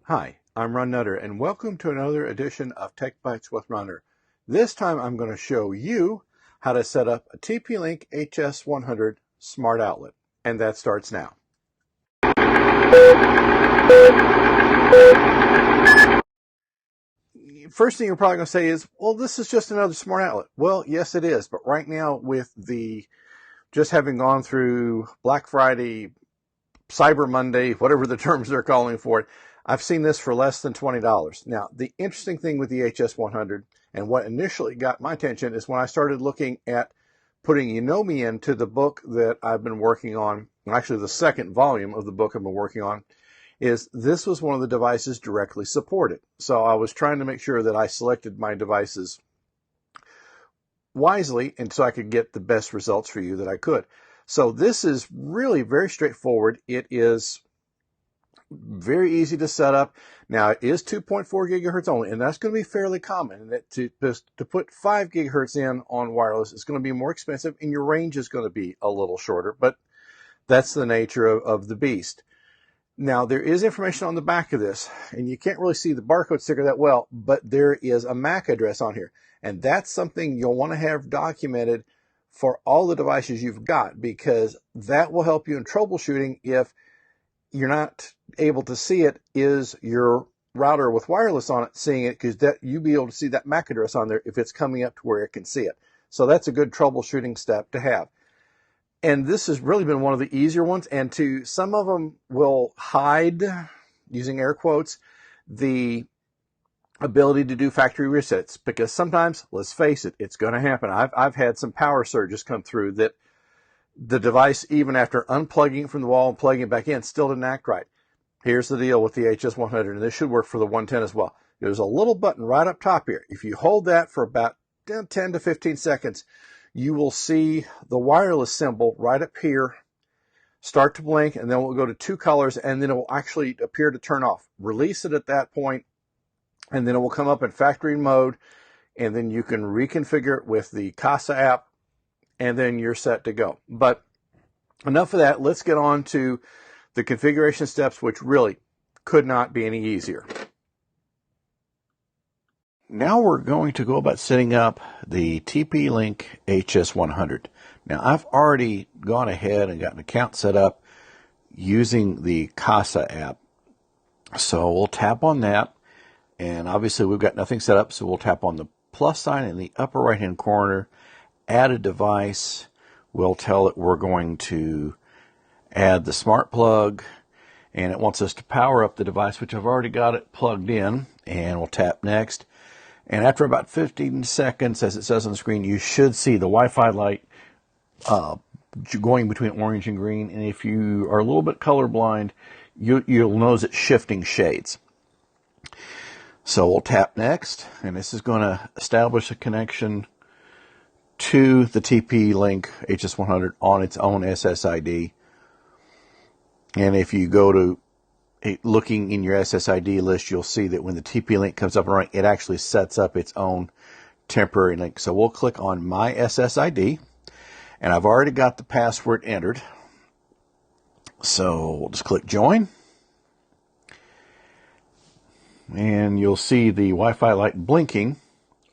Hi, I'm Ron Nutter, and welcome to another edition of Tech Bites with Runner. This time I'm going to show you how to set up a TP-Link HS100 smart outlet, and that starts now. First thing you're probably going to say is, well, this is just another smart outlet. Well, yes, it is, but right now with just having gone through Black Friday, Cyber Monday, whatever the terms they're calling for it, I've seen this for less than $20. Now, the interesting thing with the HS100 and what initially got my attention is when I started looking at putting Unomi into the book that I've been working on, actually the second volume of the book I've been working on, is this was one of the devices directly supported. So I was trying to make sure that I selected my devices wisely and so I could get the best results for you that I could. So this is really very straightforward. It is very easy to set up. Now, it is 2.4 gigahertz only, and that's going to be fairly common. And that to put 5 gigahertz in on wireless is going to be more expensive, and your range is going to be a little shorter, but that's the nature of the beast. Now, there is information on the back of this, and you can't really see the barcode sticker that well, but there is a MAC address on here, and that's something you'll want to have documented for all the devices you've got, because that will help you in troubleshooting if you're not able to see it. Is your router with wireless on it seeing it? Because that you'll be able to see that MAC address on there if it's coming up to where it can see it. So that's a good troubleshooting step to have. And this has really been one of the easier ones. And some of them will hide, using air quotes, the ability to do factory resets, because sometimes, let's face it, it's going to happen. I've had some power surges come through that the device, even after unplugging it from the wall and plugging it back in, still didn't act right. Here's the deal with the HS100, and this should work for the 110 as well. There's a little button right up top here. If you hold that for about 10 to 15 seconds, you will see the wireless symbol right up here start to blink, and then we'll go to 2 colors, and then it will actually appear to turn off. Release it at that point, and then it will come up in factory mode, and then you can reconfigure it with the Kasa app, and then you're set to go. But enough of that. Let's get on to the configuration steps, which really could not be any easier. Now we're going to go about setting up the TP-Link HS100. Now, I've already gone ahead and got an account set up using the Kasa app. So we'll tap on that, and obviously we've got nothing set up, so we'll tap on the plus sign in the upper right-hand corner, add a device. We'll tell it we're going to add the smart plug, and it wants us to power up the device, which I've already got it plugged in, and we'll tap next. And after about 15 seconds, as it says on the screen, you should see the Wi-Fi light going between orange and green. And if you are a little bit colorblind, you'll notice it's shifting shades. So we'll tap next, and this is going to establish a connection to the TP-Link HS100 on its own SSID. And if you go to looking in your SSID list, you'll see that when the TP-Link comes up and running, it actually sets up its own temporary link. So we'll click on My SSID, and I've already got the password entered. So we'll just click Join. And you'll see the Wi-Fi light blinking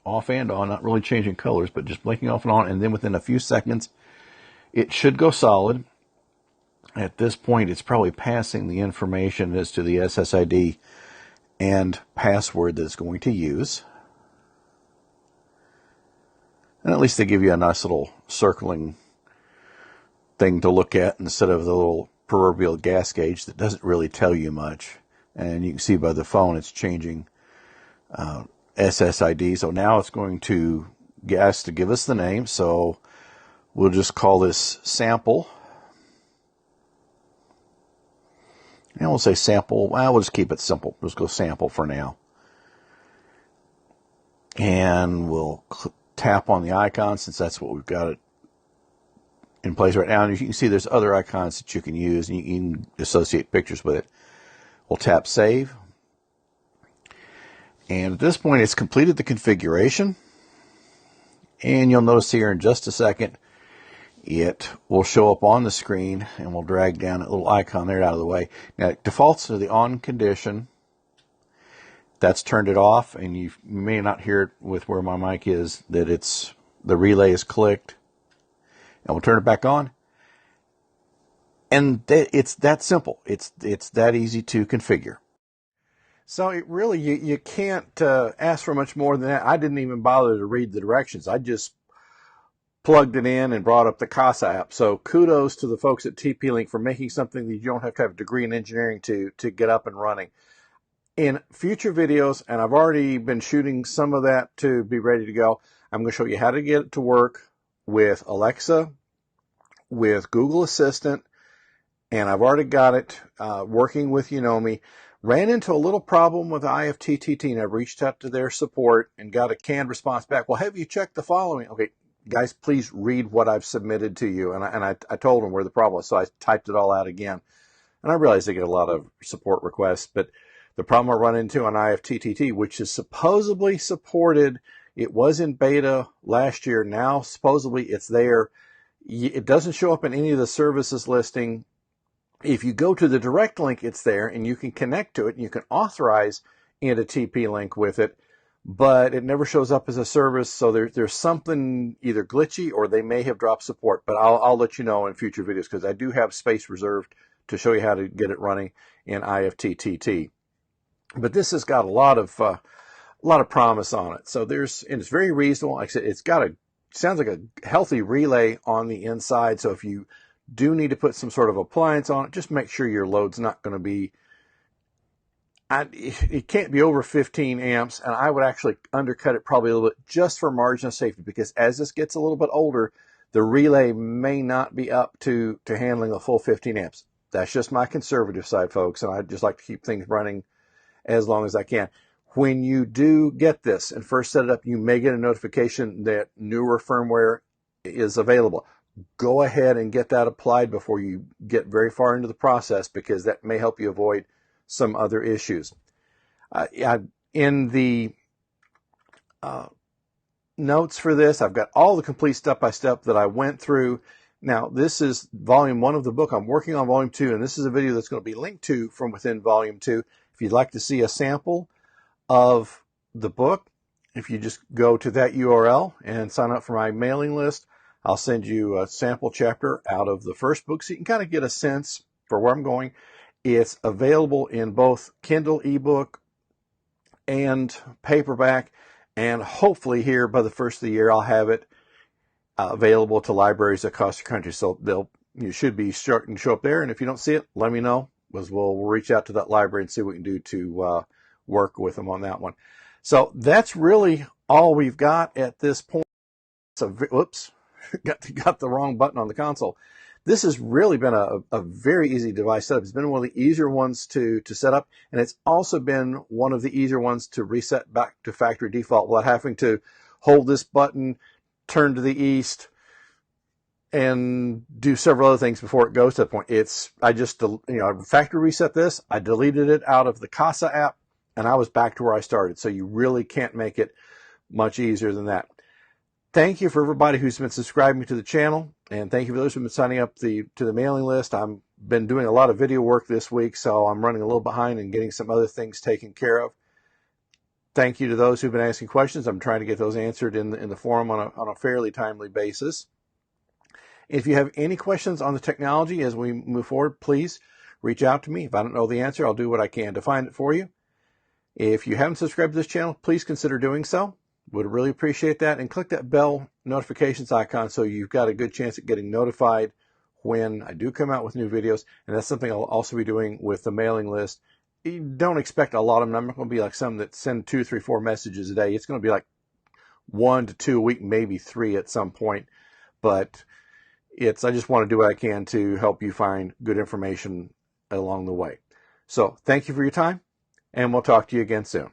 off and on, not really changing colors, but just blinking off and on, and then within a few seconds, it should go solid. At this point, it's probably passing the information as to the SSID and password that it's going to use. And at least they give you a nice little circling thing to look at instead of the little proverbial gas gauge that doesn't really tell you much. And you can see by the phone it's changing SSID. So now it's going to ask to give us the name. So we'll just call this sample. And we'll say sample. Well, we'll just keep it simple. Let's go sample for now. And we'll tap on the icon since that's what we've got it in place right now. And you can see there's other icons that you can use, and you can associate pictures with it. We'll tap Save. And at this point, it's completed the configuration. And you'll notice here in just a second, it will show up on the screen, and we'll drag down that little icon there out of the way. Now, it defaults to the on condition, That's turned it off, and you may not hear it with where my mic is, that the relay is clicked. And we'll turn it back on. And it's that simple. It's that easy to configure. So it really, you can't ask for much more than that. I didn't even bother to read the directions. I just plugged it in and brought up the Kasa app. So kudos to the folks at TP-Link for making something that you don't have to have a degree in engineering to get up and running. In future videos, and I've already been shooting some of that to be ready to go, I'm going to show you how to get it to work with Alexa, with Google Assistant, and I've already got it working with Yonomi. Ran into a little problem with IFTTT, and I've reached out to their support and got a canned response back. Well, have you checked the following? Okay, guys, please read what I've submitted to you. And I told them where the problem was, so I typed it all out again. And I realized they get a lot of support requests, but the problem I run into on IFTTT, which is supposedly supported, it was in beta last year. Now, supposedly it's there. It doesn't show up in any of the services listing. If you go to the direct link, it's there, and you can connect to it, and you can authorize into TP-Link with it, but it never shows up as a service, so there's something either glitchy or they may have dropped support, but I'll let you know in future videos, because I do have space reserved to show you how to get it running in IFTTT. But this has got a lot of promise on it. So and it's very reasonable. Like I said, it's got sounds like a healthy relay on the inside. So if you do need to put some sort of appliance on it, just make sure your load's not going to be, it can't be over 15 amps, and I would actually undercut it probably a little bit just for margin of safety, because as this gets a little bit older, the relay may not be up to handling a full 15 amps. That's just my conservative side, folks, and I just like to keep things running as long as I can. When you do get this and first set it up, you may get a notification that newer firmware is available. Go ahead and get that applied before you get very far into the process, because that may help you avoid some other issues. In the notes for this, I've got all the complete step-by-step that I went through. Now, this is volume 1 of the book. I'm working on volume 2, and this is a video that's going to be linked to from within volume 2. If you'd like to see a sample of the book, if you just go to that URL and sign up for my mailing list, I'll send you a sample chapter out of the first book so you can kind of get a sense for where I'm going. It's available in both Kindle ebook and paperback, and hopefully here by the first of the year I'll have it available to libraries across the country. So you should be starting to show up there, and if you don't see it, let me know, because we'll reach out to that library and see what we can do to work with them on that one. So that's really all we've got at this point. So, whoops. Got the wrong button on the console. This has really been a very easy device setup. It's been one of the easier ones to set up, and it's also been one of the easier ones to reset back to factory default without having to hold this button, turn to the east, and do several other things before it goes to that point. I just factory reset this. I deleted it out of the Kasa app, and I was back to where I started. So you really can't make it much easier than that. Thank you for everybody who's been subscribing to the channel, and thank you for those who've been signing up to the mailing list. I've been doing a lot of video work this week, so I'm running a little behind and getting some other things taken care of. Thank you to those who've been asking questions. I'm trying to get those answered in the forum on a fairly timely basis. If you have any questions on the technology as we move forward, please reach out to me. If I don't know the answer, I'll do what I can to find it for you. If you haven't subscribed to this channel, please consider doing so. Would really appreciate that. And click that bell notifications icon so you've got a good chance at getting notified when I do come out with new videos. And that's something I'll also be doing with the mailing list. You don't expect a lot of them. I'm not going to be like some that send 2, 3, 4 messages a day. It's going to be like 1 to 2 a week, maybe 3 at some point. But I just want to do what I can to help you find good information along the way. So thank you for your time, and we'll talk to you again soon.